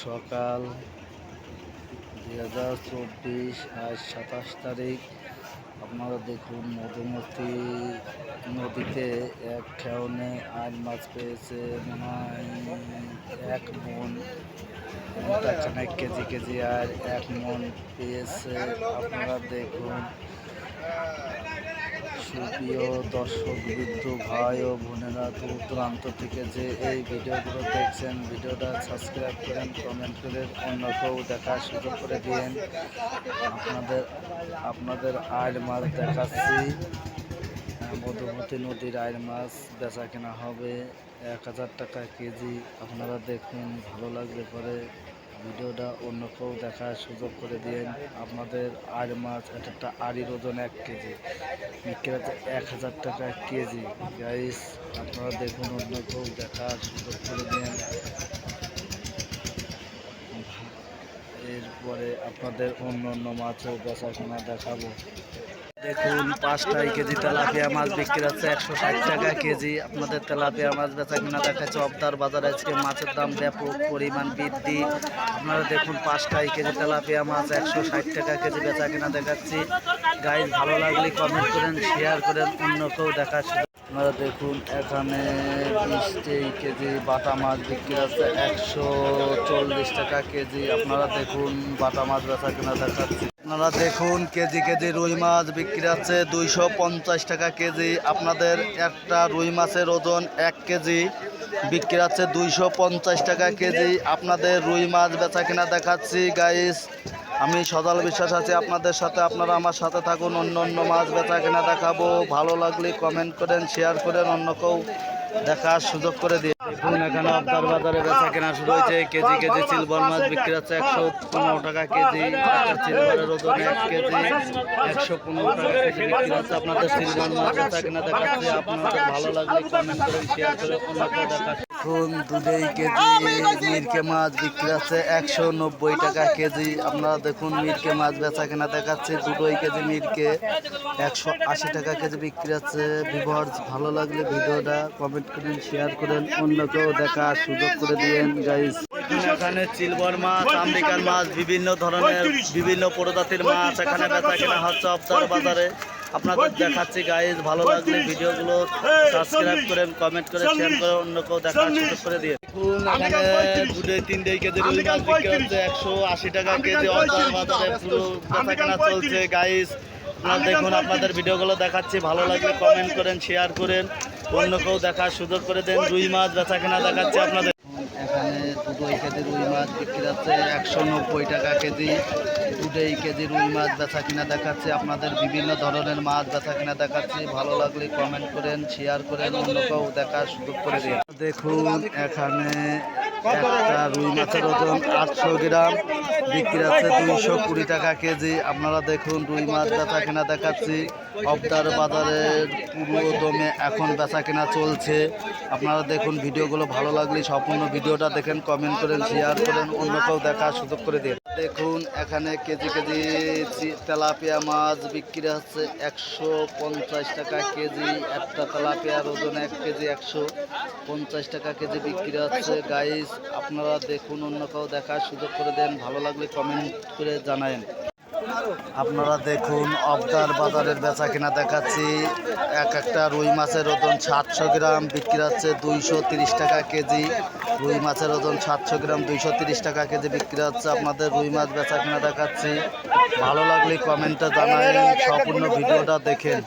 সকাল 2024, আজ 27 তারিখ। আপনারা দেখুন মধুমতি নদীতে এক খেওনে আইল মাছ পেয়েছে মনে হয় 1 মন, খানিক কেজি কেজি আর 1 মন পেয়েছে। আপনারা দেখুন সুপ্রিয় দর্শক বিন্দু ভাই ও বোনেরা দূর দূরান্ত থেকে যে এই ভিডিওগুলো দেখছেন, ভিডিওটা সাবস্ক্রাইব করেন, কমেন্ট করেন, অন্যকেও দেখার সুযোগ করে দিন। আপনাদের আইল মাছ দেখাচ্ছি। মধুমতি নদীর আইল মাছ বেচা কেনা হবে 1000 টাকা কেজি। আপনারা দেখুন, ভালো লাগলে পরে ভিডিওটা অন্যকেও দেখার সুযোগ করে দিন। আপনাদের আইল মাছ একটা আড়ির ওজন 1 কেজি, বিক্রি হচ্ছে 1000 টাকা কেজি। গাইস, আপনারা দেখুন, অন্যকেও দেখার সুযোগ করে দিন। এরপরে আপনাদের অন্য অন্য মাছও বেচা কেনা দেখাবো। দেখুন 5 কেজি তেলাপিয়া মাছ বিক্রি হচ্ছে 160 টাকা কেজি। আপনাদের তেলাপিয়া মাছ বেচা কিনা দেখাচ্ছে। অবদার বাজারে আজকে মাছের দাম ব্যাপক পরিমাণ বৃদ্ধি। আপনারা দেখুন 5 কেজি তেলাপিয়া মাছ 160 টাকা কেজি বেচা কিনা দেখাচ্ছি। গাইজ, ভালো লাগলে কমেন্ট করেন, শেয়ার করেন, অন্যকেও দেখাচ্ছি। আপনারা দেখুন এখানে 20 কেজি বাটা মাছ বিক্রি হচ্ছে 140 টাকা কেজি। আপনারা দেখুন বাটা মাছ বেচা কিনা দেখাচ্ছি। আপনারা দেখুন কেজি কেজি রুই মাছ বিক্রি হচ্ছে 250 টাকা কেজি। আপনাদের একটা রুই মাছের ওজন 1 কেজি, বিক্রি হচ্ছে 250 টাকা কেজি। আপনাদের রুই মাছ বেচা কিনা দেখাচ্ছি। গাইস, আমি সদল বিশ্বাস আছি আপনাদের সাথে, আপনারা আমার সাথে থাকুন। অন্য অন্য মাছ বেচা কিনা দেখাবো। ভালো লাগলে কমেন্ট করেন, শেয়ার করেন, অন্যকেও দেখার সুযোগ করে দিয়ে। দেখুন এখানে অবদার বাজারে বেচা কেনা শুরু হয়েছে। কেজি কেজি সিলভার মাছ বিক্রি হচ্ছে 115 টাকা কেজি। সিলভারের ওজন 1 কেজি 115 টাকা কেজি বিক্রি হচ্ছে। আপনাদের সিলভার মাছ বেচা কেনা দেখাচ্ছে। আপনাদের ভালো লাগলে কমেন্ট করেন, শেয়ার করে অন্যকেও দেখাচ্ছে। এখন 2 কেজি মিরকে মাছ বিক্রি হচ্ছে 190 টাকা কেজি। আপনারা দেখুন মিরকে মাছ বেচা কেনা দেখাচ্ছে। 2 কেজি মিরকে 180 টাকা কেজি বিক্রি হচ্ছে। ভিউয়ার্স, ভালো লাগলে ভিডিওটা কমেন্ট করেন, শেয়ার করেন, অন্যকেও দেখার সুযোগ করে দিয়েন। গাইস, এখানে সিলভার মাছ, আমেরিকান মাছ, বিভিন্ন ধরনের বিভিন্ন প্রজাতির মাছ এখানে বেচা কেনা হচ্ছে অবদার বাজারে। আপনাদের দেখাচ্ছি। গাইজ, ভালো লাগলে ভিডিওগুলো সাবস্ক্রাইব করেন, কমেন্ট করে, শেয়ার করে, অন্যকেও দেখার সুযোগ করে দিয়ে। এখানে 2-3 কেজি রুই মাছ বিক্রি হচ্ছে 180 টাকা কেজি। অবদার বাজারে পুরো বেচা কেনা চলছে। গাইজ, আপনারা দেখুন, আপনাদের ভিডিওগুলো দেখাচ্ছি। ভালো লাগলে কমেন্ট করেন, শেয়ার করেন, অন্যকেও দেখার সুযোগ করে দেন। রুই মাছ বেচা কেনা দেখাচ্ছে আপনাদের। এখানে 2 কেজি রুই মাছ বিক্রি হচ্ছে 190 টাকা কেজি। 2 কেজি রুই মাছ বেচা কিনা দেখাচ্ছে। আপনাদের বিভিন্ন ধরনের মাছ বেচা কিনা দেখাচ্ছি। ভালো লাগলে কমেন্ট করেন, শেয়ার করেন, অন্যকেও দেখার সুযোগ করে দিন। দেখুন এখানে একটা রুই মাছের ওজন 800 গ্রাম, বিক্রি হচ্ছে 220 টাকা কেজি। আপনারা দেখুন রুই মাছ বেচা কিনা দেখাচ্ছি। অবদার বাজারের পুরো দমে এখন বেচা কেনা চলছে। আপনারা দেখুন, ভিডিওগুলো ভালো লাগলে সম্পূর্ণ ভিডিওটা দেখেন, কমেন্ট করেন, শেয়ার করেন, অন্যকেও দেখার সুযোগ করে দিন। দেখুন এখানে কেজি কেজি তেলাপিয়া মাছ বিক্রি হচ্ছে 150 টাকা কেজি। একটা তেলাপিয়ার ওজন 1 কেজি 150 টাকা কেজি বিক্রি হচ্ছে। গাইস, আপনারা দেখুন, অন্যকেও দেখার সুযোগ করে দেন। ভালো লাগলে কমেন্ট করে জানায়েন। আপনারা দেখুন অবদার বাজারের বেচা কিনা দেখাচ্ছি। একটা রুই মাছের ওজন 700 গ্রাম, বিক্রি হচ্ছে 230 টাকা কেজি। রুই মাছের ওজন 700 গ্রাম, 230 টাকা কেজি বিক্রি হচ্ছে। আপনাদের রুই মাছ বেচা কিনা দেখাচ্ছি। ভালো লাগলে কমেন্টে জানাবেন, সম্পূর্ণ ভিডিওটা দেখেন।